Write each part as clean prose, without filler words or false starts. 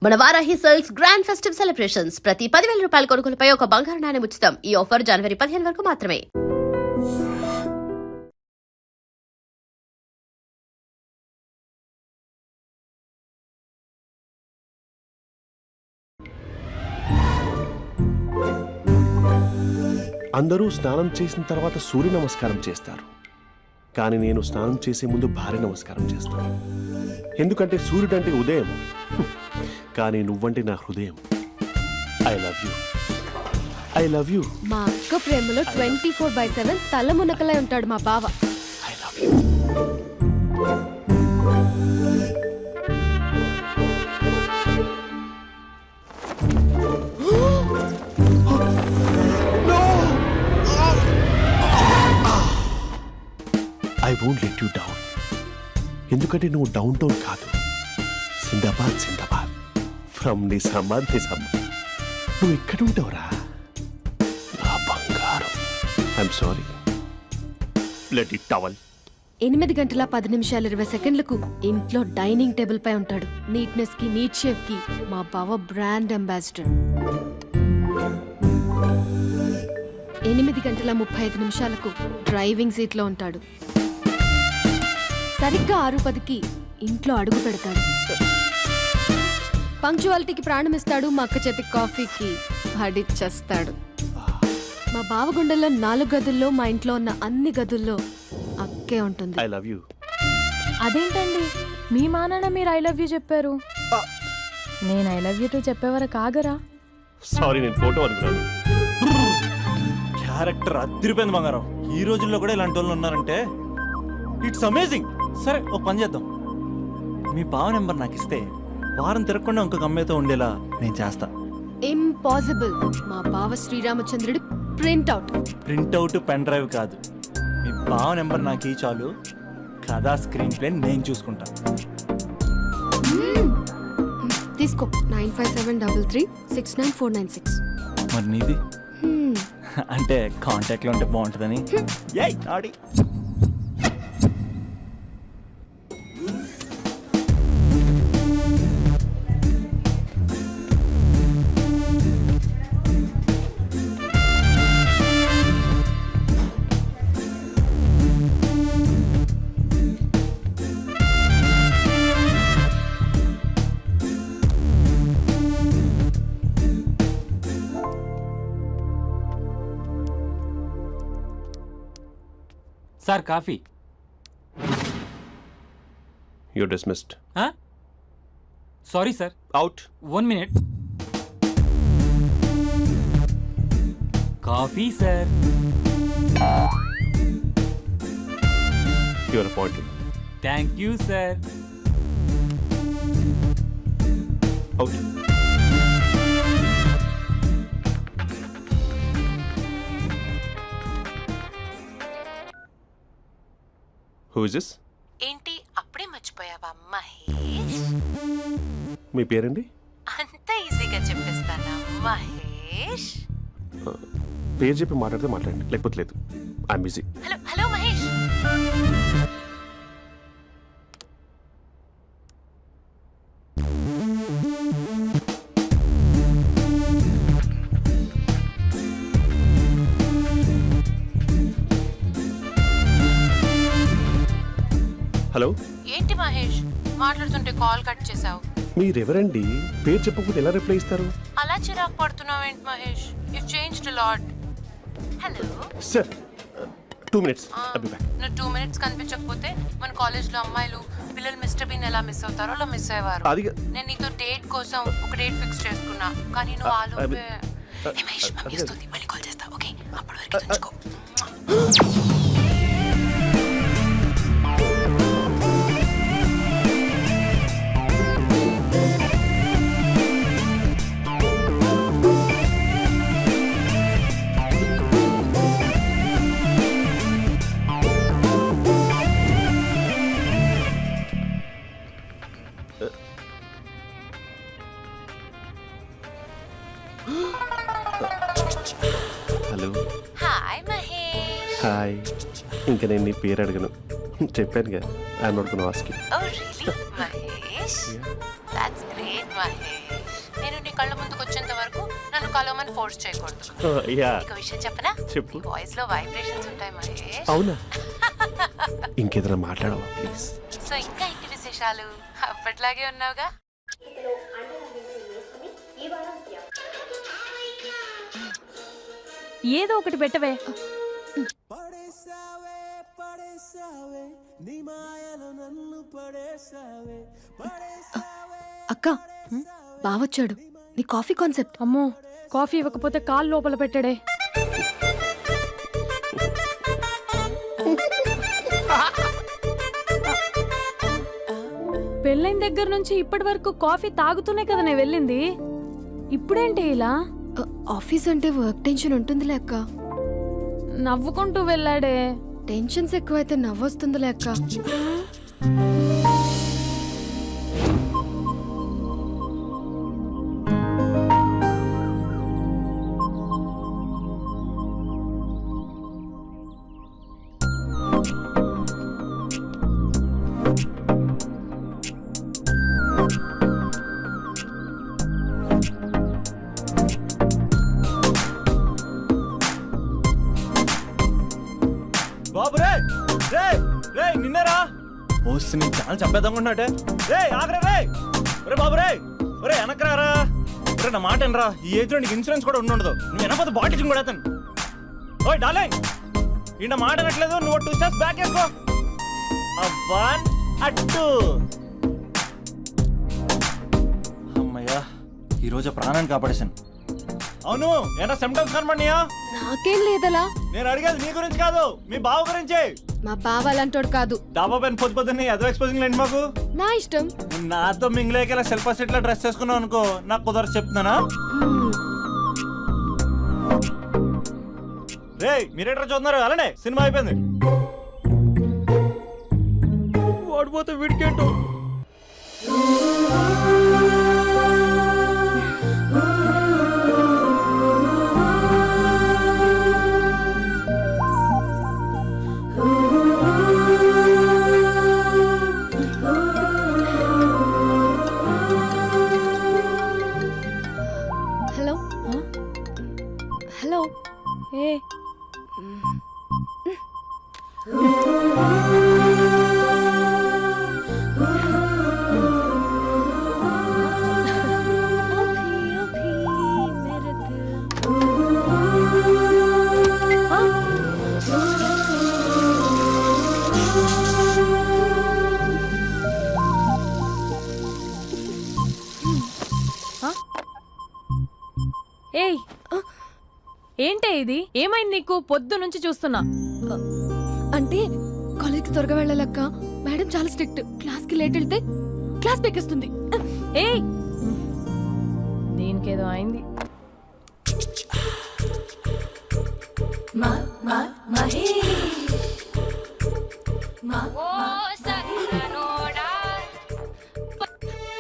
మన Varahi sales grand festive celebrations ప్రతి 10,000 రూపాయల కొనుగోలుపై ఒక బంగారు నాణెం ఉచితం. ఈ ఆఫర్ జనవరి 15 వరకు మాత్రమే. అందరూ స్నానం చేసిన తర్వాత సూర్య నమస్కారం చేస్తారు, కానీ నేను స్నానం చేసే ముందు భార్య నమస్కారం చేస్తాను. ఎందుకంటే సూర్యుడు అంటే ఉదయం, కానీ నువ్వంటే నా హృదయం. I love you, I love you. మా అక్క ప్రేమలో 24/7 తల మునకలై ఉంటాడు మా బావ. I love you. I won't let you down. ఎందుకంటే నువ్వు డౌన్ టౌన్ కాదు, జిందాబాద్ జిందాబాద్ ఫ్రమ్ నిజామాబాద్ నిజామాబాద్. నువ్వు ఇక్కడ ఉంటావురా నా బంగారం. I'm sorry, let it towel. 8 గంటల 10 నిమిషాలు 20 సెకండ్లకు ఇంట్లో డైనింగ్ టేబుల్ పై ఉంటాడు. నీట్నెస్ కి నీట్ షేఫ్ కి మా బావ బ్రాండ్ అంబాసిడర్. 8 గంటల 35 నిమిషాలకు డ్రైవింగ్ సీట్ లో ఉంటాడు. సరిగ్గా 6:10కి ఇంట్లో అడుగు పెడతాడు. పంక్చువాలిటీకి ప్రాణం ఇస్తాడు. మా అక్క చేతి కాఫీకి పడిచ్చేస్తాడు. మా బావ గుండెల్లో 4 గదుల్లో, మా ఇంట్లో ఉన్న అన్ని గదుల్లో అక్కే ఉంటుంది. I love you. అదేంటండి మీ మా నాన్న మీరు ఐ లవ్ యూ చెప్పారు, నేను ఐ లవ్ యూ టు చెప్పేవరకు ఆగరా? సారీ, నేను ఫోటో అనుకున్నాను. క్యారెక్టర్ అదిరిపోయింది బంగారం. ఈ రోజుల్లో కూడా ఇలాంటి వాళ్ళు ఉన్నారంటే ఇట్స్ అమేజింగ్. సరే ఒక పని చేద్దాం, మీ బావ నెంబర్ నాకు ఇస్తే వారం తిరగకుండా ఇంకొక అమ్మాయితో ఉండేలా నేను చేస్తా. ఇంపాసిబుల్. మా బావ శ్రీరామచంద్రుడి ప్రింట్అవుట్. ప్రింట్అవుట్ పెన్ డ్రైవ్ కాదు, మీ బావ నెంబర్ నాకు ఈ చాలు. కథా స్క్రీన్ ప్లే నేను చూసుకుంటా. తీసుకో. 9573369496. మరి నీది అంటే కాంటాక్ట్లో ఉంటే బాగుంటుందని. ఏయ్ ఆడి sir coffee. You dismissed. Sorry sir. Out. 1 minute. Coffee sir. Your appointed. Thank you sir. Out. Who is this? ఏంటి అప్పుడే మర్చిపోయావా మహేష్? మీ పేరండి? అంత ఈజీగా చెప్పేస్తానా మహేష్? పేరు చెప్పి మాట్లాడితే మాట్లాడండి, లేకపోతే లేదు. I'm busy. Hello hello Mahesh. Hello. ఏంటి మహేష్ మాట్లాడుతుంటే కాల్ కట్ చేసావు? మీరెవరండి? పేరు చెప్పకపోతే ఎలా రిప్లై ఇస్తారు? అలా చిరాకు పడుతున్నావేంటి Mahesh? You changed lot. Hello sir, 2 minutes. I'll be back. నువ్వు 2 minutes కనిపించకపోతే మన కాలేజ్లో అమ్మాయిలు పిల్లలు మిస్టర్ బీన్ ఎలా మిస్ అవుతారో అలా మిస్ అయ్యేవారు. అది నేను నీతో డేట్ కోసం ఒక డేట్ ఫిక్స్ చేసుకున్నా, కానీ నువ్వు ఆలోపే. మహేష్ మమ్మీ వస్తుంది, మళ్ళీ కాల్ చేస్తా. ఓకే, అప్పటి వరకు ఉంచుకో. హలో. హాయ్ మహేష్. హాయ్. ఇంకా నేను నీ పేరు అడగను, చెప్పాను కదా. I'm not gonna ask you. Oh really? Mahesh? That's great, Mahesh. నేను నీ కళ్ళ ముందుకు వచ్చేంత వరకు నన్ను కలవమని ఫోర్స్ చేయకూడదు. యా నీకు విషయం చెప్పనా? చెప్పు. వాయిస్ లో వైబ్రేషన్స్ ఉంటాయి మహేష్. అవునా? ఇంకేదైనా మాట్లాడవా ప్లీజ్? సో ఇంకా ఇంటి విశేషాలు అప్పట్లాగే ఉన్నావుగా? ఏదో ఒకటి పెట్టవే. అక్క బావొచ్చాడు. నీ కాఫీ కాన్సెప్ట్. అమ్మో, కాఫీ ఇవ్వకపోతే కాలు లోపల పెట్టాడే. పెళ్ళైన దగ్గర నుంచి ఇప్పటి వరకు కాఫీ తాగుతూనే కదా నేను వెళ్ళింది. ఇప్పుడేంటి ఇలా? ఆఫీస్ అంటే వర్క్ టెన్షన్ ఉంటుందిలే అక్క. నవ్వుకుంటూ వెళ్ళాడే. టెన్షన్స్ ఎక్కువైతే నవ్వొస్తుందిలే అక్క. బాబు రే రే రే నిన్నరా వస్తే నేను చాలా చంపేద్దామన్నట్టే. రే ఆగరే రే. ఒరే బాబు రే, ఒరే వెనకరారా. ఒరే నా మాట అనరా, ఈ ఏజ్ లో నీకు ఇన్సూరెన్స్ కూడా ఉండదు. నువ్వు వెనకపోతే బాటింగ్ కూడా అతను. ఓయ్ డార్లింగ్, ఈ నా మాట అనట్లేదు. నువ్వు 2 స్టెప్స్ బ్యాక్ వేసుకో. 1 2. అమ్మయ్యా, ఈరోజు ప్రాణాన్ని కాపాడేశాను. అవును, ఏనా సిమ్టమ్స్ కనబడినాయా? నాకేం లేదలా. నేను అడిగేది మీ గురించి కాదు, మీ బావ గురించి. మా బావ అలాంటోడు కాదు. డాబా పైన పొద్దున్నే ఏదో ఎక్స్పోజింగ్ లేండి మాకు. నా ఇష్టం. నాతో మింగిలేక సెల్ఫ్ సెట్ లో డ్రెస్ చేసుకున్నావు అనుకో, నాకు కుదరదు చెప్తున్నానా? రే మీరేట్రా చూస్తున్నారు? అలానే సినిమా అయిపోయింది. ఓడిపోతే వీడికేంటో. Hello hello. ఏ ఏయ్, ఏంటే ఇది? ఏమైంది నీకు? పొద్దు నుంచి చూస్తున్నా. అంటే కాలేజ్కి త్వరగా వెళ్ళాలక్క. మేడం చాలా స్ట్రిక్ట్. క్లాస్కి లేట్ వెళ్తే క్లాస్ పెక్కేస్తుంది. ఏయ్, దీనికేదో అయింది.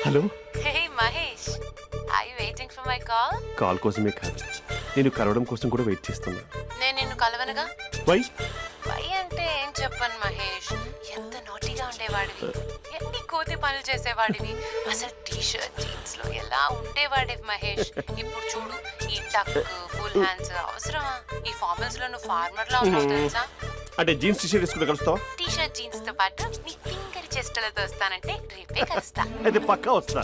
Hello. Hey Mahesh, are you waiting for my call? Call కోసమే కాదు, నేను కలవడం కోసం కూడా వెయిట్ చేస్తున్నా. నేను నిన్ను కలవనుగా. వై? వై అంటే ఏం చెప్పను మహేష్, ఎంత నోటిగా ఉండేవాడివి, ఎన్ని కోతి పనులు చేసేవాడివి, అసలు టీ షర్ట్ జీన్స్ లో ఎలా ఉండేవాడివి మహేష్. ఇప్పుడు చూడు, ఈ టక్ ఫుల్ హ్యాండ్స్ అవసరమా? ఈ ఫార్మల్స్ లో నువ్వు ఫార్మర్ లా ఉన్నావు తెలుసా? అంటే జీన్స్ టీ షర్ట్ వేసుకుంటే కలుస్తావా? టీ షర్ట్ జీన్స్ తో పాటు నీ ఫింగర్ చెస్టలతో వస్తానంటే రేపే కలుస్తా. అయితే పక్కా వస్తా.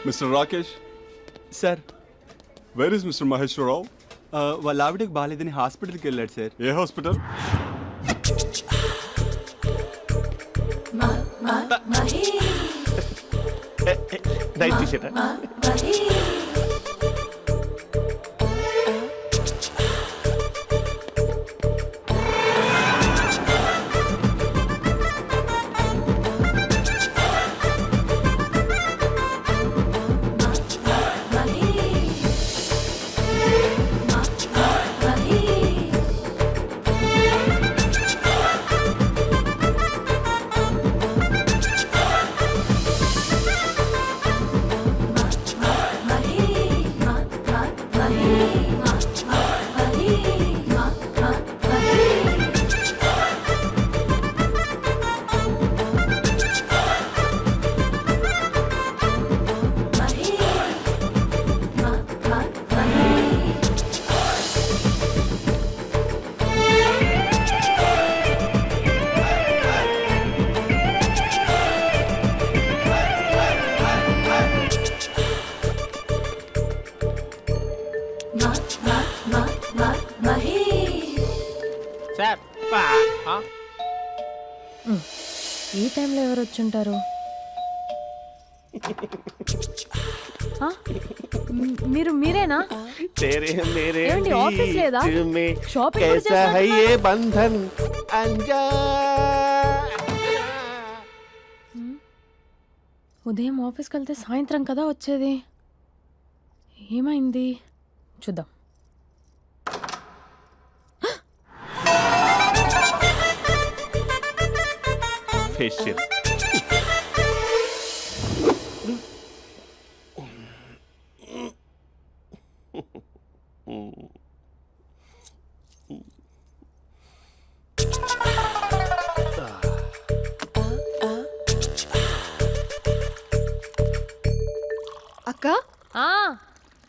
Mister Rakesh, sir, where is mister Maheshwararao? వాళ్ళ ఆవిడకి బాగాలేదని హాస్పిటల్కి వెళ్ళాడు సార్. ఏ హాస్పిటల్? Night T shirt. టైంలో ఎవరు వచ్చుంటారు? ఆ? మీరేనా? तेरे मेरे ఏమండి, ఆఫీస్ లేదా? बीच में షాపింగ్ కూడా कैसा है చేస్తున్నారు? ये बंधन अंजा ఉదయం ఆఫీస్కి వెళ్తే సాయంత్రం కదా వచ్చేది. ఏమైంది చూద్దాం. फेशियल అక్క ఆ,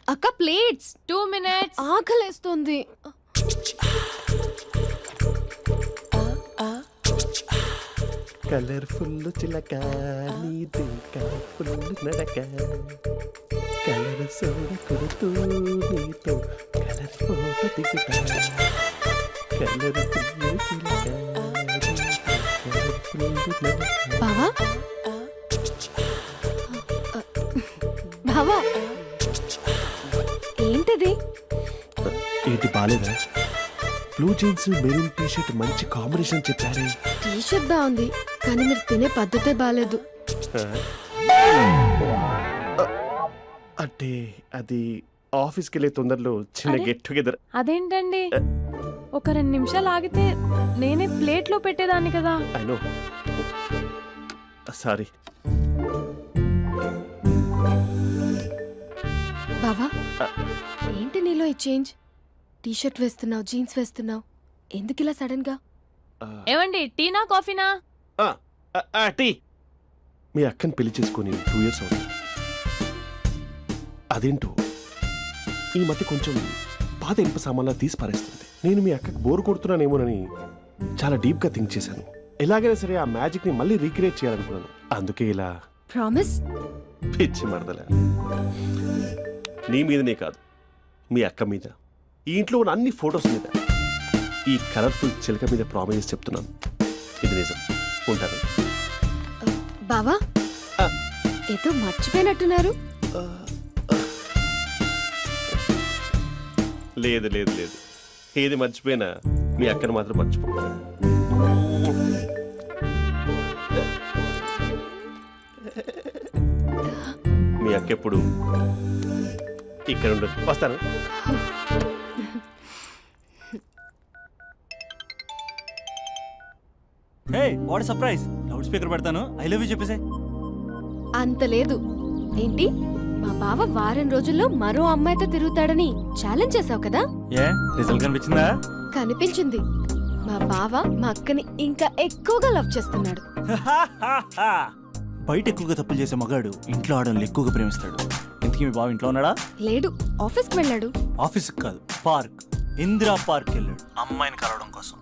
అక్క ప్లేట్స్ 2 minutes. ఆకలేస్తుంది. కలర్ఫుల్ చిలక నీది కలర్ఫుల్ నడక కలర్ సోడ కొడుతూ నీతో కలర్ ఫోటో దిగుతా కలర్ఫుల్ చిలక కలర్ఫుల్ నడక. బావా బావా ఏంటిది? ఏంటి బాలేదా? Blue jeans maroon T shirt మంచి కాంబినేషన్ చెప్పారే. టీ షర్ట్ బాగుంది కానీ మీరు తినే పద్ధతే బాగాలేదు. అంటే అది ఆఫీస్కి వెళ్ళే తొందరలో చిన్న అరే? Get together. అదేంటండి, ఒక 2 నిమిషాలు ఆగితే నేనే ప్లేట్లో పెట్టేదాన్ని కదా. I know, sorry. బావా ఏంటి నీలో ఈ చేంజ్? టీ షర్ట్ వేస్తున్నావు, జీన్స్ వేస్తున్నావు, ఎందుకు ఇలా సడన్ గా? ఏమండి, టీనా కాఫీనా? టీ. మీ అక్కని పెళ్లి చేసుకొని 2 years అవుతుంది. అదేంటో ఈ మధ్య కొంచెం పాత ఇనుప సామాన్లా తీసి పారేస్తుంది. నేను మీ అక్కకి బోర్ కొడుతున్నానేమోనని చాలా డీప్గా థింక్ చేశాను. ఎలాగైనా సరే ఆ మ్యాజిక్ని మళ్ళీ రీక్రియేట్ చేయాలనుకున్నాను. అందుకే ఇలా ప్రామిస్? పిచ్చి మరదల. నీ మీదనే కాదు, మీ అక్క మీద, ఈ ఇంట్లో ఉన్న అన్ని ఫొటోస్ మీద, ఈ కలర్ఫుల్ చిలక మీద ప్రామిస్ చెప్తున్నాను. ఇది నిజం. ఉంటాను. బావా ఆ. ఏదో మర్చిపోయినట్టున్నారు. లేదు లేదు లేదు, ఏది మర్చిపోయినా మీ అక్కను మాత్రం మర్చిపో. మీ అక్క ఎప్పుడు ఇక్కడ ఉండదు. వస్తాను. Hey what surprise. Loud speaker పెడతాను, ఐ లవ్ యూ చెప్పేసే. అంత లేదు. ఏంటి, మా బావ వారం రోజుల్లో మరో అమ్మాయితో తిరుగుతాడని ఛాలెంజ్ చేసావు కదా? ఏ రిజల్ట్ కనిపించిందా? కనిపించింది. మా బావ మా అక్కని ఇంకా ఎక్కువగా లవ్ చేస్తున్నాడు. బయట ఎక్కువగా తప్పులు చేసే మగాడు ఇంట్లో ఆడవాళ్ళని ఎక్కువగా ప్రేమిస్తాడు. ఇంతకీ మీ బావ ఇంట్లో ఉన్నాడా? లేడు, ఆఫీస్కి వెళ్ళాడు. ఆఫీస్కి కాదు, పార్క్, ఇందిరా పార్క్ వెళ్ళాడు అమ్మాయిని కలవడం కోసం.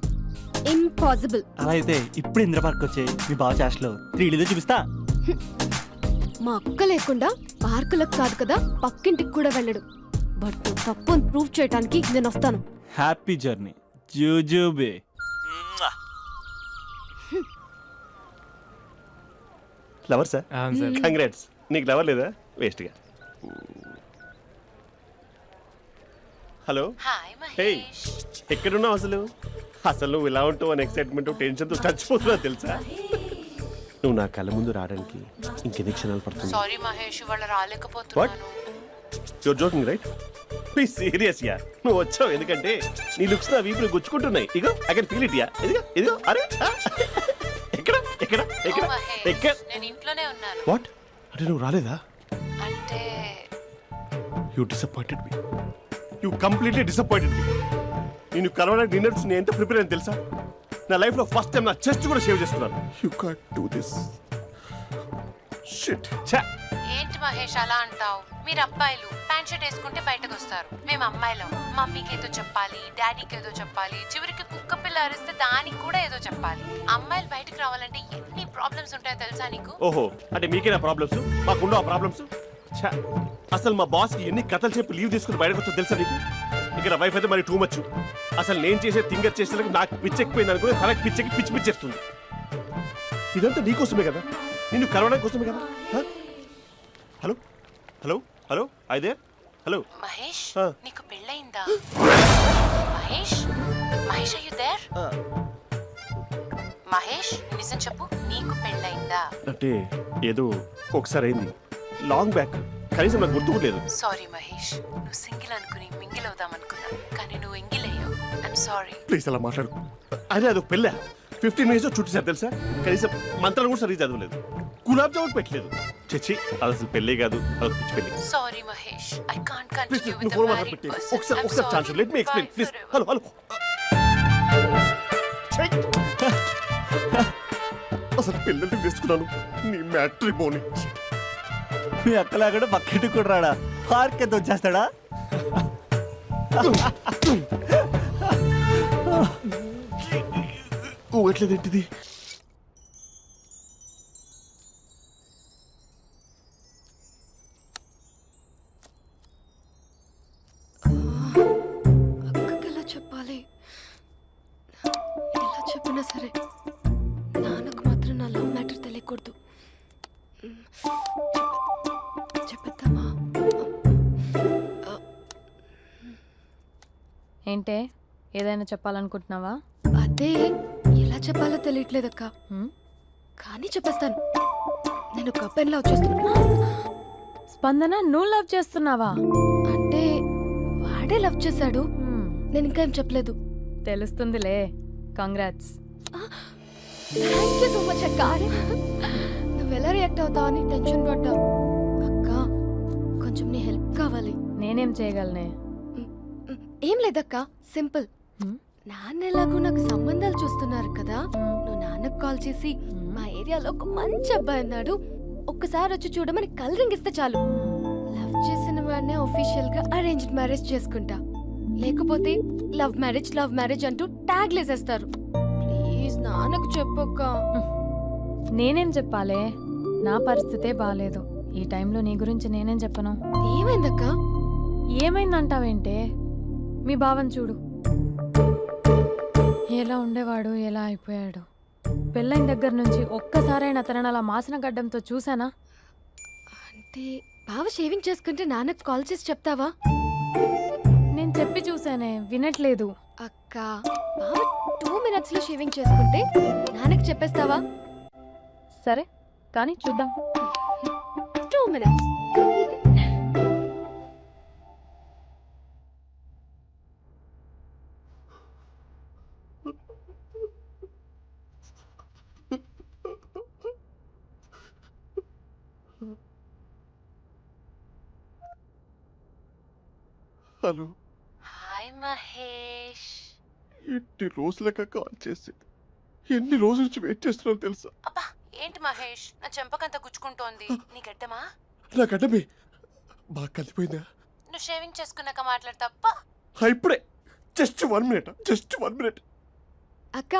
ఇంపాసిబుల్. అలా అయితే ఇప్పుడు ఇందిరా పార్క్ వచ్చే మీ బావ చాష్లో 3Dలో చూపిస్తా. మా అక్క లేకుండా పార్కులకు కాదు కదా పక్కింటికి కూడా వెళ్ళడు. బట్ నువ్వు తప్పు అని ప్రూవ్ చేయడానికి నేను వస్తాను. హ్యాపీ జర్నీ జూజూబే. Lover sir, congrats. నీకు లవర్ లేదా? వేస్ట్గా. హలో. Hi hey, Mahesh. ఎక్కడున్నావు అసలు? అసలు నువ్వు ఇలా ఉంటావు అని ఎక్సైట్మెంట్ టెన్షన్తో చచ్చిపోతున్నా తెలుసా? నువ్వు నా కళ్ళ ముందు రావడానికి ఇంకెన్ని క్షణాలు పడుతుంది? సారీ మహేష్, ఇవాళ రాలేకపోతున్నాను. Your joking right? Please serious యా. నువ్వు వచ్చావు ఎందుకంటే నీ లుక్స్ నా వీపులు గుచ్చుకుంటున్నాయి. ఇగో ఐ కెన్ ఫీల్ ఇట్ యా. ఇదిగో ఇదిగో. అరే ఎక్కడ ఎక్కడ ఎక్కడ ఓ మహేష్, ఎక్కడ? నేను ఇంట్లోనే ఉన్నాను. వాట్ అంటే నువ్వు రాలేదా? అంటే you disappointed me. You completely disappointed me. నేను కలవడానికి డిన్నర్స్ నేను ఎంత ప్రిపేర్ అని తెలుసా? నా లైఫ్లో ఫస్ట్ టైం నా చెస్ట్ కూడా షేవ్ చేస్తున్నాను. You can't do this. Shit. ఛా. ఏంటి మహేష్ అలా అంటావు? మీరు అబ్బాయిలు ప్యాంట్ షర్ట్ వేసుకుంటే బయటకు వస్తారు. మేము అమ్మాయిలం, మమ్మీకి ఏదో చెప్పాలి, డాడీకి ఏదో చెప్పాలి, చివరికి కుక్క పిల్ల అరిస్తే దానికి కూడా ఏదో చెప్పాలి. అమ్మాయిలు బయటకు రావాలంటే ఎన్ని ప్రాబ్లమ్స్ ఉంటాయో తెలుసా నీకు? ఓహో, అంటే మీకేనా ప్రాబ్లమ్స్? మాకుండా ఆ ప్రాబ్లమ్స్? ఛా. అసలు మా బాస్కి ఎన్ని కథలు చెప్పి లీవ్ తీసుకుని బయటకు వచ్చో తెలుసా నీకు? ఇక్కడ వైఫ్ అయితే మరి టూ మచ్. అసలు నేను చేసే థింగర్ చేసేందుకు నాకు పిచ్చెక్కిపోయింది అనుకుని తనకి పిచ్చెక్కి పిచ్చి పిచ్చేస్తుంది. ఇదంతా నీకోసమే కదా, నిన్ను కరోనా కోసమే కదా. హ? హలో హలో హలో అయితే హలో. మహేష్ ఆ. నీకు పెళ్ళయిందా? Mahesh Mahesh are you there? మహేష్ నిజం చెప్పు, నీకు పెళ్ళయిందా? అంటే ఏదో ఒకసారి అయింది, లాంగ్ బ్యాక్, కనీసం నాకు గుర్తు కూడా లేదు. సారీ మహేష్, నువ్వు సింగిల్ అనుకుని మింగిల్ అవుదాం అనుకున్నా, కానీ నువ్వు ఎంగిల్ అయ్యావు. I'm sorry. ప్లీజ్ అలా మాట్లాడు. అదే అదొక పెళ్ళ 15 మినిట్స్ చుట్టేసారు తెలుసా, కనీసం మంత్రాలు కూడా సరిగ్గా చదవలేదు, గులాబ్ జామున్ పెట్టలేదు. చచ్చి అది అసలు పెళ్ళే కాదు, అదొక పిచ్చి పెళ్ళి. Sorry Mahesh, I can't please continue నువ్వు విత్ ఫోన్ ద మాత్రం మ్యారీడ్ పెట్టి పర్సన్. ఒకసారి chance let me explain please. Hello hello. అసలు పిల్లల్ని వేసుకున్నాను నీ మ్యాట్రీ బోని. మీ అక్కలా కూడా పక్కింటి కూడా రాడా, పార్క్ ఎంత వచ్చేస్తాడా? ఊగట్లేదేంటిది? అక్కకి ఎలా చెప్పాలి? ఎలా చెప్పినా సరే నాన్నకు మాత్రం నా లవ్ మ్యాటర్ తెలియకూడదు. చెప్పేద్దామా? ఏంటే ఏదైనా చెప్పాలనుకుంటున్నావా? అదే ఎలా చెప్పాలో తెలియట్లేదక్క, హ్మ్? కానీ చెప్పేస్తాను. నేను ఒక అబ్బాయిని లవ్ చేస్తున్నా. స్పందన, నువ్వు లవ్ చేస్తున్నావా? అంటే వాడే లవ్ చేశాడు, హ్మ్, నేను ఇంకా ఏం చెప్పలేదు. తెలుస్తుందిలే. Congrats. Thank you so much అక్క. నువ్వు ఎలా రియాక్ట్ అవుతావు అని టెన్షన్ పడ్డా. అక్క కొంచెం నీ హెల్ప్ కావాలి. నేనేం చేయగలనే? ఏం లేదక్క, సింపుల్. హ్మ్? నాన్న ఎలాగో నాకు సంబంధాలు చూస్తున్నారు కదా, నువ్వు నాన్నకు కాల్ చేసి మా ఏరియాలో ఒక మంచి అబ్బాయి అన్నాడు, ఒక్కసారి వచ్చి చూడమని కలరింగ్ ఇస్తే చాలు. లవ్ చేసిన వాడినే ఒఫీషియల్ గా అరేంజ్డ్ మ్యారేజ్ చేసుకుంటా. లేకపోతే లవ్ మ్యారేజ్ అంటూ ట్యాగ్ లేసేస్తారు. ప్లీజ్ నాన్నకు చెప్పక్క. నేనేం చెప్పాలే? నా పరిస్థితే బాలేదు. ఈ టైంలో నీ గురించి నేనేం చెప్పను? ఏమైందక్క? ఏమైందంటావేంటే? మీ భావం చూడు, ఎలా ఉండేవాడు, ఎలా అయిపోయాడు. పెళ్ళైన దగ్గర నుంచి ఒక్కసారైనా తనని అలా మాసిన గడ్డంతో చూసానా? అంటే బావ షేవింగ్ చేసుకుంటే నాన్నకు కాల్ చేసి చెప్తావా? నేను చెప్పి చూసానే, వినట్లేదు. అక్క బావ 2 minutes లో షేవింగ్ చేసుకుంటే నాన్నకు చెప్పేస్తావా? సరే కానీ చూద్దాం. 2 minutes. హలో. హాయ్ మహేష్. ఎన్ని రోజులుగా కాల్ చేసి ఎన్ని రోజుల నుంచి వెయిట్ చేస్తున్నావు తెలుసా? అబ్బా ఏంటి మహేష్, నా చెంపకంత గుచ్చుకుంటోంది. నీ గడ్డమా? నా గడ్డమే బాగా కలిపోయిందా? నువ్వు షేవింగ్ చేసుకున్నాక మాట్లాడతాప్పా. ఇప్పుడే జస్ట్ 1 minute. అక్క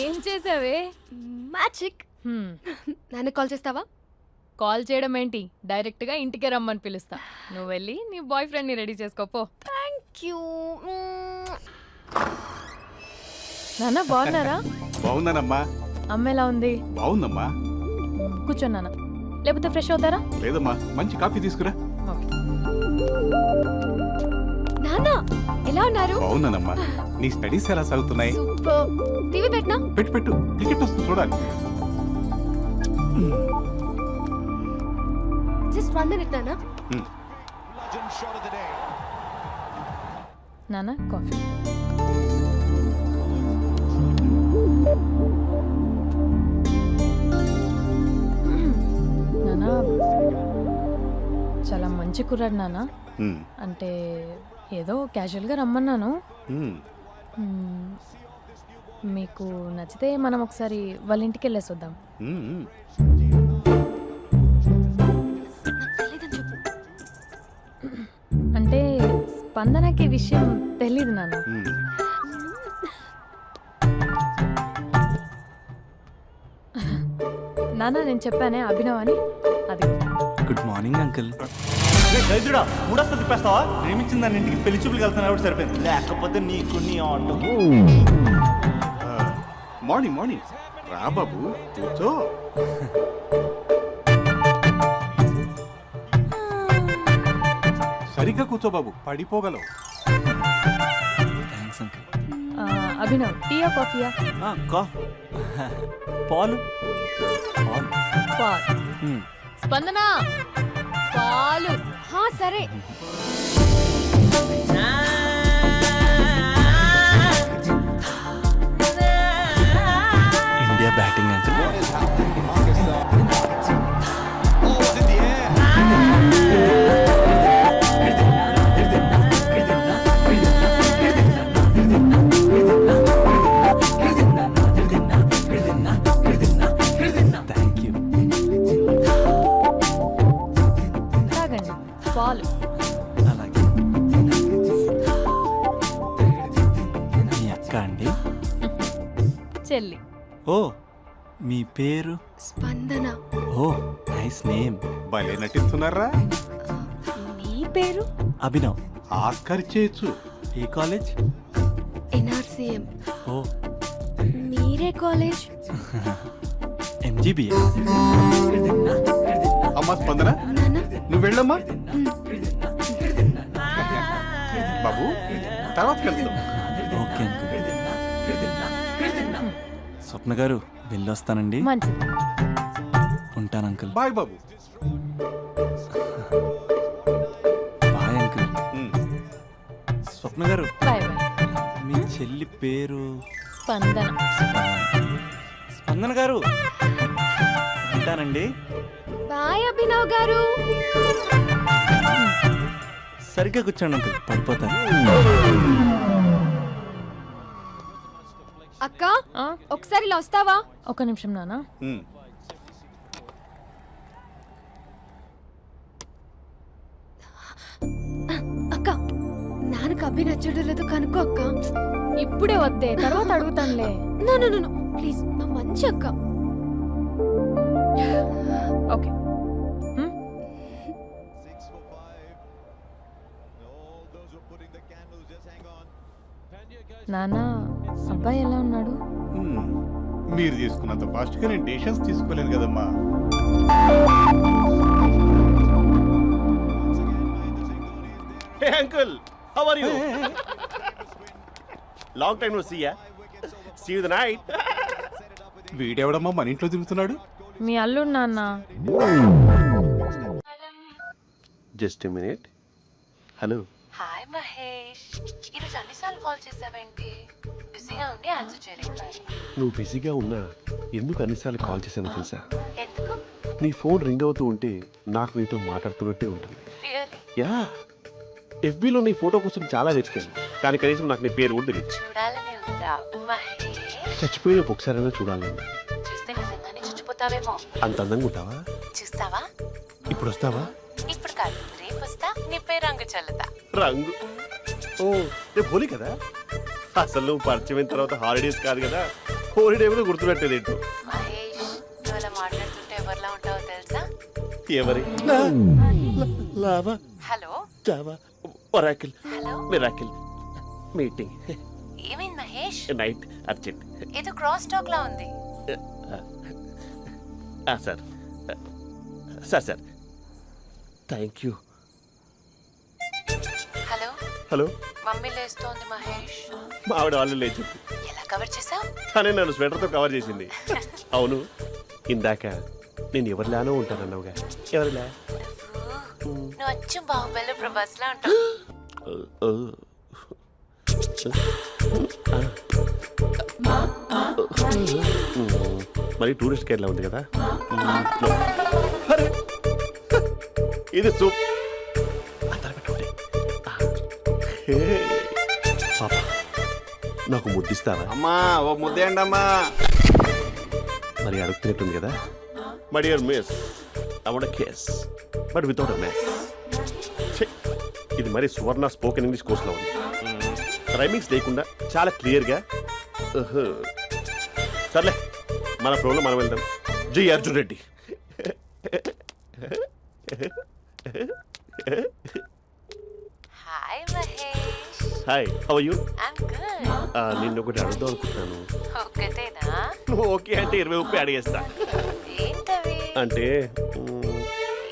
ఏం చేసావే? మ్యాజిక్. నాన్న కాల్ చేస్తావా? కాల్ చేయడం ఏంటి, డైరెక్ట్ గా ఇంటికే రమ్మని పిలుస్తా. నువ్వు వెళ్ళి నీ బాయ్ ఫ్రెండ్ ని రెడీ చేసుకోపో. Thank you. నాన్న బాగున్నారా? బాగుందనమ్మా. అమ్మ ఎలా ఉంది? బాగుందమ్మా. కూర్చోను నాన్న, లేకపోతే ఫ్రెష్ అవుతారా? లేదమ్మా, మంచి కాఫీ తీసుకురా. ఓకే. నాన్న ఎలా ఉన్నారు? బాగున్నానమ్మా. నీ స్టడీస్ ఎలా సాగుతున్నాయి? సూపర్. టీవీ పెట్టనా? పెట్టు, క్రికెట్ వస్తుంది చూడాలి. జస్ట్ 1 minute నాన్న. నాన్న కాఫీ. నాన్న చాలా మంచి కుర్రాడు నాన్న. అంటే ఏదో క్యాజువల్గా రమ్మన్నాను. మ్మ్. మీకు నచ్చితే మనం ఒకసారి వాళ్ళ ఇంటికి వెళ్ళేసి వద్దాం. అంటే స్పందనకి విషయం తెలీదు నాన్న. నాన్న నాన్న నేను చెప్పానే అభినవ్ అని అది గుడ్ మార్నింగ్ అంకుల్. దరిద్రుడా మూడొస్తా తిప్పేస్తావా? ప్రేమించిన దాని ఇంటికి పెళ్లి చూపులు వెళ్తున్నా సరిపోయింది, లేకపోతే నీకు నీ ఆటో. మార్నింగ్ మార్నింగ్ రా బాబు కూర్చో. సరిగ్గా కూర్చో బాబు, పడిపోగలవు. Thanks uncle. అభినవ్ టీయా కాఫీయా? పాలు పాల్. స్పందన పాలు. హా సరే. India batting uncle. Thank you. తాగండి పాలు. అలాగే. మీ అక్క అండి? చెల్లి. ఓ మీ పేరు? స్పందన. ఓ నైస్ నేమ్. భలే నటిస్తున్నారా? నీ పేరు? అభినవ్. ఆస్కర్ చేయొచ్చు. ఏ కాలేజ్? ఎన్ఆర్సీఎం. ఓ మీరే కాలేజ్? ఎంజీబీఏ. అమ్మా స్పందన నాన్న. నువ్వు వెళ్ళమ్మా. బాబు తర్వాత వెళ్తాం. Okay uncle. స్వప్న గారు వెళ్ళొస్తానండి. మంచిది. ఉంటాను అంకుల్. బాయ్ బాబు. Bye uncle. ఉమ్. స్వప్న గారు బాయ్ బాయ్. మీ చెల్లి పేరు? స్పందన. స్పందన గారు ఉంటానండి. బాయ్ అభినవ్ గారు. సరిగ్గా కూర్చోండి అంకుల్, పడిపోతాను. అక్క ఆ, ఒకసారి ఇలా వస్తావా? ఒక్క నిమిషం నాన్న. ఉమ్. అక్క నాన్నకు అభి నచ్చడం లేదు కనుక్కో అక్క. ఇప్పుడే వద్దే, తర్వాత అడుగుతానులే. నో నో నో ప్లీజ్, నా మంచి అక్క. ఓకే. నాన్న అబ్బాయి ఎలా ఉన్నాడు? ఉమ్. మీరు తీసుకున్నంత ఫాస్ట్గా నేను డెసిషన్స్ తీసుకోలేను కదమ్మా. Hey uncle, how are you? Long time no see ya. See you the night. వీడెవడమ్మా మన ఇంట్లో తిరుగుతున్నాడు? మీ అల్లుడు నాన్న. Just a minute. Hello. Hi Mahesh, ఈరోజు అన్నిసార్లు కాల్ చేసావేంటి? బిజీగా ఉండి ఆన్సర్ చేయలేకపోయాను. నువ్వు బిజీగా ఉన్నా ఎందుకు అన్నిసార్లు కాల్ చేశానో తెలుసా? ఎందుకు? నీ ఫోన్ రింగ్ అవుతూ ఉంటే నాకు నీతో మాట్లాడుతున్నట్టే ఉంటుంది. రియల్లీ? యా, ఎఫ్బీలో నీ ఫోటో కోసం చాలా వెతికాను, కానీ కనీసం నాకు నీ పేరు కూడా తెలియదు. చూడాలని ఉందా మహేష్? చచ్చిపోయిన ఒకసారైనా చూడాలని. చూస్తే నిజంగానే చచ్చిపోతావేమో. అంత అందంగా ఉంటావా? చూస్తావా? ఇప్పుడు వస్తావా? ఇప్పుడు కాదు, రేపు వస్తా, నీపై రంగు చల్లుతా. రంగు? ఓ రేపు హోలీ కదా. అసలు నువ్వు పరిచయం అయిన తర్వాత హాలిడేస్ కాదు కదా, హోలిడే కూడా గుర్తుపెట్టేది ఏంటో. మహేష్, నువ్వు అలా మాట్లాడుతుంటే ఎవరిలా ఉంటావో తెలుసా? ఎవరి? Lava, hello java, oracle, hello, miracle, meeting, ఏమైంది మహేష్? Night, urgent. ఏదో క్రాస్ టాక్ లా ఉంది. Sir sir sir thank you. Hello, hello, mummy లేస్తోంది మహేష్. మా ఆవిడ వాళ్ళు లేచి ఎలా కవర్ చేసావు? తనే నన్ను స్వెటర్తో కవర్ చేసింది. అవును, ఇందాక నేను ఎవరిలానో ఉంటానన్నావుగా, ఎవరిలా? నువ్వు అచ్చం బాహుబలి ప్రభాస్ లా ఉంటావు. మరి టూరిస్ట్ కేరళ ఉంది కదా. అరే, ఇది సూప్. పాపా, నాకు ముద్దిస్తావా? అమ్మా ఓ ముద్దేయండి అమ్మా. మరి అడుగుతున్నట్టుంది కదా. My dear miss, I want kiss but without a miss. ఇది మరి సువర్ణ స్పోకెన్ ఇంగ్లీష్ కోర్సులో ఉంది. రైమింగ్స్ లేకుండా చాలా క్లియర్గా. సర్లే, మన ఫ్లోలో మనం వెళ్దాం. జై Arjun Reddy. Hi Mahesh. Hi, how you? I'm good. నిన్ను ఒకటి అడుగుదాం అనుకుంటున్నాను. ఒక్కటేనా? నువ్వు ఓకే అంటే 20 రూపాయలు అడిగేస్తా. ఏంటవి? అంటే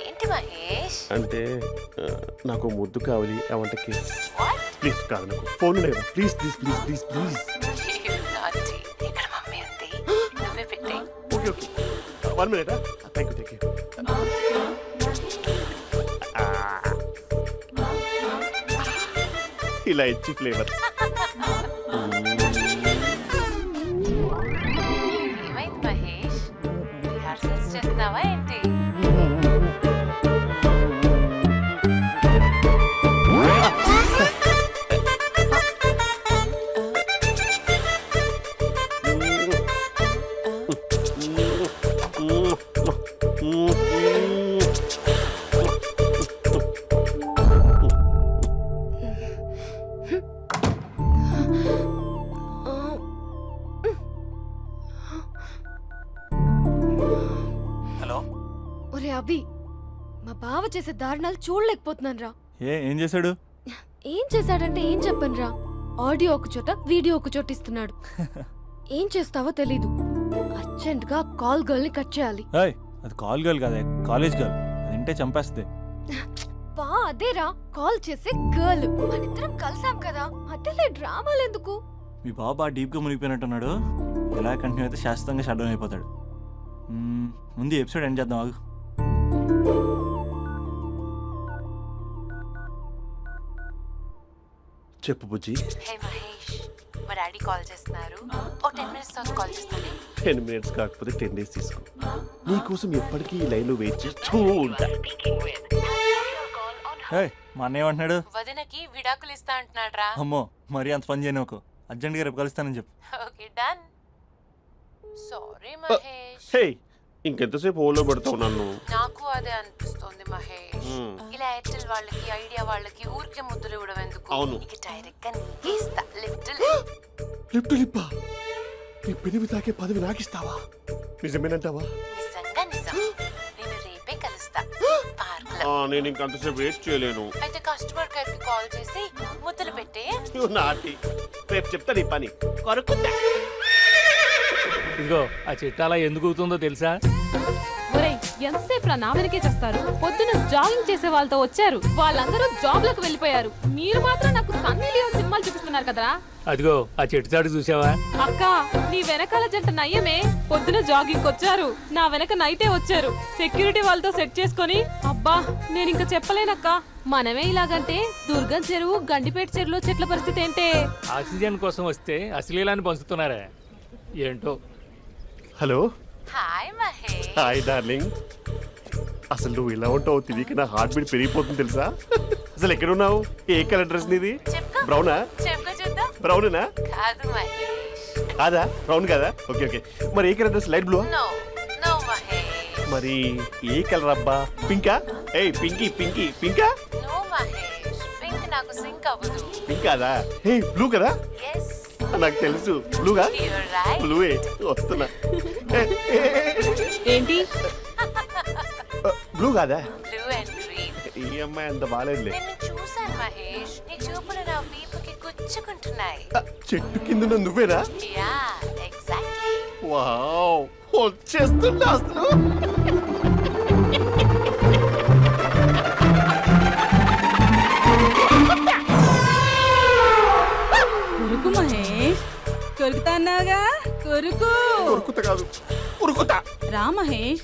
ఏంటి మహేష్? అంటే నాకు ముద్దు కావాలి. అవంటకి What? ప్లీజ్ కాదు, నాకు ఫోన్ లేదు. Please please please please please. You naughty. ఇక్కడ మమ్మీ ఉంది, నువ్వే పెట్టే. Okay okay, 1 minute. Thank you thank you. ఇలా ఇచ్చి ఫ్లేవర్. ఏమైంది మహేష్? రిహార్సల్స్ చేస్తున్నావా ఏంటి? హలో. ఒరే అభి, మా బావ చేసే దారుణాలు చూడలేకపోతున్నాను రా. ఏం చేశాడు? ఏం చేశాడంటే ఏం చెప్పను రా. ఆడియో ఒక చోట, వీడియో ఒక చోట ఇస్తున్నాడు. ఏం చేస్తావో తెలీదు. అర్జెంట్ గా కాల్ గర్ల్ ని కట్ చేయాలి. ఏయ్, అది కాల్ గర్ల్ కాదే, కాలేజ్ గర్ల్. అది వింటే చంపేస్తుంది. బా అదేరా, కాల్ చేసే గర్ల్. మనిద్దరం కలిసాం కదా, మధ్యలో డ్రామాలు ఎందుకు? మీ బాబా డీప్గా మునిగిపోయినట్టున్నాడు. ఎలా కంటిన్యూ అయితే శాశ్వతంగా షట్ డౌన్ అయిపోతాడు. ముందు ఎపిసోడ్ ఎండ్ చేద్దాం ఆగు. చెప్పు బుజ్జి. హే మహేష్, మా డాడీ కాల్ చేస్తున్నారు. ఓ 10 minutes తర్వాత కాల్ చేస్తాను. 10 minutes కాకపోతే 10 days తీసుకో. నీకోసం ఎప్పటికీ ఈ లైన్లో వెయిట్ చేస్తూ ఉంటా. ఏయ్, మా అన్నయ్య ఏమంటున్నాడు? వదినకి విడాకులు ఇస్తా అంటున్నాడు రా. అమ్మో, మరీ అంత పని చేయను. ఒక అర్జెంట్గా రేపు కలుస్తానని చెప్పు. Okay done. సారీ మహేష్. హే, ఇంకెంతసేపు హోల్లో పెడతావు నన్ను? నాకు అదే అనిపిస్తుంది మహేష్. ఇలా ఎయిర్టెల్ వాళ్ళకి, ఐడియా వాళ్ళకి ఊరికే ముద్దులు ఇవ్వడం ఎందుకు? అవును. ఇక డైరెక్ట్ గా నీకే ఇస్తా. లిఫ్ట్ లిప్టు లిప్పా, నీ పెనివి తాకే పదవి నాకిస్తావా? నిజమేనంటావా? నిజంగా నిజం. నేను రేపే కలుస్తా పార్క్ లో. నేను ఇంకంతసేపు వెయిట్ చేయలేను. అయితే కస్టమర్ కేర్ కి కాల్ చేసి ముద్దులు పెట్టే. నువ్వు నాటి రేపు చెప్తా నీ పని. కొరుకుందా? ఇదిగో ఆ చెట్టు అలా ఎందుకు అవుతుందో తెలుసా? ఒరేయ్, ఎంతసేపు నా వెనకే చేస్తారు? పొద్దున జాగింగ్ చేసే వాళ్ళతో వచ్చారు, వాళ్ళందరూ జాబ్లకు వెళ్ళిపోయారు. మీరు మాత్రం నాకు సన్నీ లియోన్ సినిమాలు చూపిస్తున్నారు కదరా. అదిగో ఆ చెట్టు చాటు చూసావా? అక్క, నీ వెనకాల జంట నయ్యమే. పొద్దున జాగింగ్ వచ్చారు, నా వెనక నైటే వచ్చారు. సెక్యూరిటీ వాళ్ళతో సెట్ చేసుకొని, అబ్బా నేను ఇంకా చెప్పలేనక్క. మనమే ఇలాగంటే దుర్గం చెరువు, గండిపేట చెరువులో చెట్ల పరిస్థితి ఏంటే? ఆక్సిజన్ కోసం వస్తే అశ్లీలాన్ని పంచుతున్నారా ఏంటో. Hello. Hi Mahesh. Hi darling. అసలు నువ్వు ఇలా ఉంటావు తెలియక నా హార్ట్ బీట్ పెరిగిపోతుంది తెలుసా? అసలు ఎక్కడున్నావు? ఏ కలర్ డ్రెస్ నీది? చెప్పుకో. బ్రౌనా? చెప్పుకో చూద్దాం. బ్రౌనేనా? కాదు మహేష్. కాదా? బ్రౌన్ కదా? Okay okay. మరి ఏ colour dress? Light blue? No no Mahesh. మరి ఏ కలర్ అబ్బా? పింకా? ఏయ్ పింకీ పింకీ పింకా? నో మహేష్, పింక్ నాకు సింక్ అవ్వదు. పింక్ కాదా? ఏ బ్లూ కదా? ఎస్, నాకు తెలుసు బ్లూగా. You're right. బ్లూవే వస్తున్నా. ఏంటి? బ్లూ కాదా? Blue and green. ఈ అమ్మాయి అంత బాగాలేదులే. నిన్ను చూశాను మహేష్, నీ చూపులు నా వీపుకి గుచ్చుకుంటున్నాయి. చెట్టు కింద నువ్వేనా? Yeah exactly. వావ్, వచ్చేస్తున్నా అసలు. కొరుకు మహేష్, కొరుకుతా అన్నావుగా, కొరుకు. ఉరుకుత కాదు, ఉరుకుతా. రా మహేష్,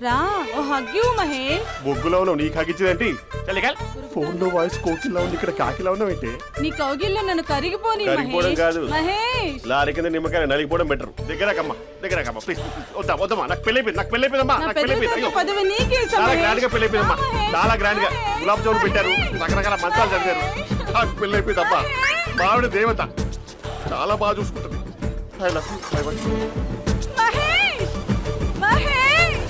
రా. ఓ హగ్గు మహేష్. బొగ్గులో ఉన్నావు, నీకు కాకిచ్చేదేంటి? ఫోన్ లో వాయిస్ కోకిలా ఉంది, ఇక్కడ కాకిలా ఉన్నావేంటి? నీ కౌగిల్లో నన్ను కరిగిపోని కరిగిపోవడం కాదు, మహేష్. లారీ కింద నిమ్మకాయ నలిగిపోవడం బెటర్. దగ్గరకమ్మా దగ్గరకమ్మా ప్లీజ్. వద్దా వద్దమ్మా, నాకు పెళ్ళైపోయింది, నాకు పెళ్ళైపోయిందమ్మా, నాకు పెళ్ళైపోయింది. అయ్యో, పదవి నీకే ఇస్తా చాలా మహేష్. గ్రాండ్ గా పెళ్ళైపోయిందమ్మా, చాలా గ్రాండ్ గా. గులాబ్ జామున్ పెట్టారు, రకరకాల మంచాలు చదివారు. నాకు పెళ్ళైపోయిందమ్మా. మావిడ దేవత, చాలా బాగా చూసుకుంటుంది. I love you. I want you. Mahesh, Mahesh.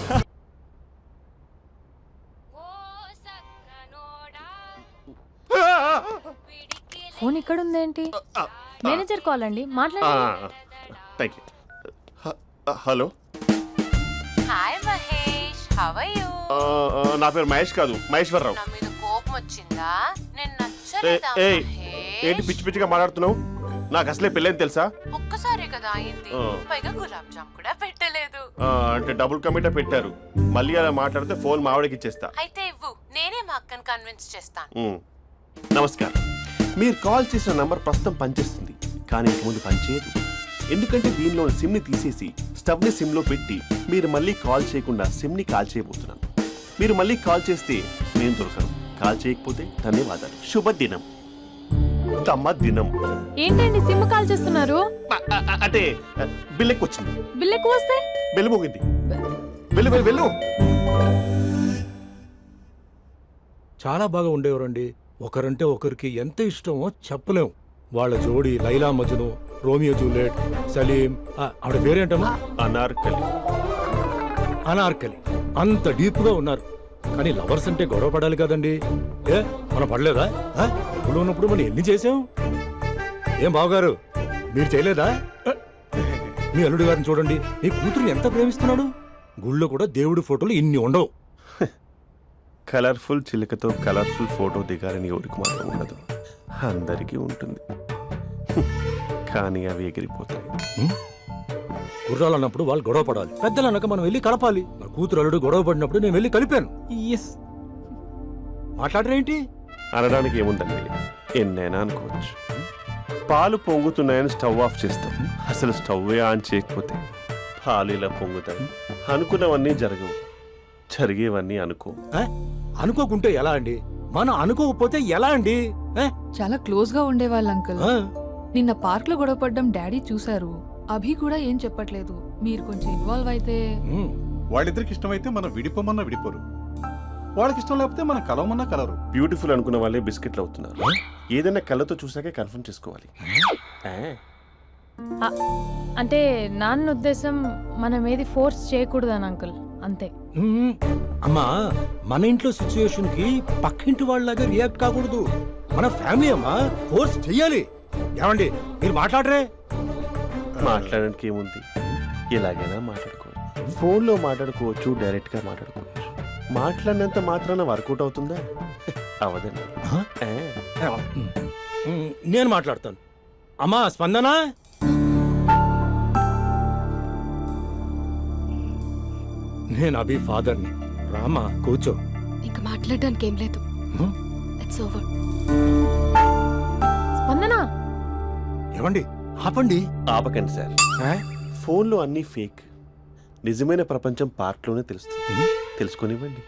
Phone ఇక్కడ ఉందేంటి? మేనేజర్ కాల్ అండి, మాట్లాడండి. Thank you. Hello. Hi how are you? నా పేరు మహేష్ కాదు, మహేశ్వరరావు. నా మీద కోపం వచ్చిందా? నేను నచ్చలేదా ఏయ్, ఏంటి మహేష్? పిచ్చి పిచ్చిగా మాట్లాడుతున్నావు? నాకు అసలే పెళ్ళని తెలుసా? ఒక్కసారే కదా అయింది, ఆ. పైగా గులాబ్ జామ్ కూడా పెట్టలేదు. అంటే డబుల్ కమిటా పెట్టారు. మళ్ళీ అలా మాట్లాడితే ఫోన్ మావిడకి ఇచ్చేస్తా. అయితే ఇవ్వు, నేనే మా అక్కని కన్విన్స్ చేస్తాను. ఉమ్. నమస్కారం. మీరు కాల్ చేసిన నంబర్ ప్రస్తుతం పనిచేస్తుంది, కానీ ఇంక ముందు పనిచేయదు. ఎందుకంటే దీనిలో సిమ్ని తీసేసి స్టవ్ని సిమ్లో పెట్టి మీరు మళ్ళీ కాల్ చేయకుండా సిమ్ని కాల్ చేయబోతున్నాను. మీరు మళ్ళీ కాల్ చేస్తే నేను దొరకను, కాల్ చేయకపోతే ధన్యవాదాలు. శుభదినం. తమ దినం. ఏంటండి సిమ్ కాల్ చేస్తున్నారు? అంటే బిల్ ఎక్కువ వచ్చింది. బిల్ ఎక్కువ వస్తే బెల్లు మోగింది. వెళ్ళు వెళ్ళు వెళ్ళు. చాలా బాగా ఉండేవారండి. ఒకరంటే ఒకరికి ఎంత ఇష్టమో చెప్పలేం. వాళ్ళ జోడి లైలా మజ్ను, రోమియో జూలియట్, సలీం, ఆవిడ పేరేంటమ్మా? అనార్కలి. అనార్కలి. అంత డీప్ గా ఉన్నారు. కానీ లవర్స్ అంటే గొడవ పడాలి కదండి. ఏ మనం పడలేదా? ఎప్పుడు ఉన్నప్పుడు మనం ఎన్ని చేసాం? ఏం బావగారు, మీరు చేయలేదా? మీ అల్లుడి గారిని చూడండి, మీ కూతురుని ఎంత ప్రేమిస్తున్నాడు. గుళ్ళో కూడా దేవుడి ఫోటోలు ఇన్ని ఉండవు. కలర్ఫుల్ చిలుకతో కలర్ఫుల్ ఫోటో దిగాలని ఎవరికి మాత్రం ఉండదు, అందరికీ ఉంటుంది. కానీ అవి ఎగిరిపోతాయి. గుర్రాలు అన్నప్పుడు వాళ్ళు గొడవ పడాలి, పెద్దలు అన్నాక మనం వెళ్ళి కలపాలి. నా కూతురు అల్లుడు గొడవ పడినప్పుడు నేను వెళ్ళి కలిపాను. మాట్లాడరేంటి? అనడానికి ఏముందండి, ఎన్నైనా అనుకోవచ్చు. పాలు పొంగుతున్నాయని స్టవ్ ఆఫ్ చేస్తాం, అసలు స్టవ్వే ఆన్ చేయకపోతే పాలు ఇలా పొంగుతాయి. అనుకున్నవన్నీ జరగవు, జరిగేవన్నీ అనుకో. అనుకోకుంటే ఎలా అండి? మనం అనుకోకపోతే ఎలా అండి? చాలా క్లోజ్ గా ఉండేవాళ్ళు అంకుల్. ఆ? నిన్న పార్క్ లో గొడవ పడ్డం డాడీ చూశారు. అభి కూడా ఏం చెప్పట్లేదు. మీరు కొంచెం ఇన్వాల్వ్ అయితే. ఉమ్. వాళ్ళిద్దరికి ఇష్టమైతే మనం విడిపోమన్నా విడిపోరు, వాళ్ళకి ఇష్టం లేకపోతే మనం కలవమన్నా కలరు. బ్యూటిఫుల్ అనుకున్న వాళ్ళే బిస్కెట్లు అవుతున్నారు. ఏదైనా కళ్ళతో చూసాకే కన్ఫర్మ్ చేసుకోవాలి. అంటే నాన్న ఉద్దేశం మనం ఏది ఫోర్స్ చేయకూడదని అంకుల్, అంతే. ఉమ్. అమ్మా, మన ఇంట్లో సిచ్యుయేషన్ కి పక్కింటి వాళ్ళలాగా రియాక్ట్ కాకూడదు. మన ఫ్యామిలీ అమ్మా, ఫోర్స్ చెయ్యాలి. ఏమండి మీరు మాట్లాడరే? మాట్లాడడానికి ఏముంది, ఎలాగైనా మాట్లాడుకోవచ్చు. ఫోన్లో మాట్లాడుకోవచ్చు, డైరెక్ట్గా మాట్లాడుకోవచ్చు. మాట్లాడినంత మాత్రాన వర్కౌట్ అవుతుందా? అవదండి. నేను మాట్లాడతాను. అమ్మా స్పందన, నేను అభి ఫాదర్ని. రామా కూర్చో. ఇంకా మాట్లాడడానికి ఏం లేదు. It's over. స్పందన, ఏమండి ఆపండి. ఆపకండి సార్. ఫోన్లో అన్నీ ఫేక్, నిజమైన ప్రపంచం పార్ట్లోనే తెలుస్తుంది. తెలుసుకొనివ్వండి.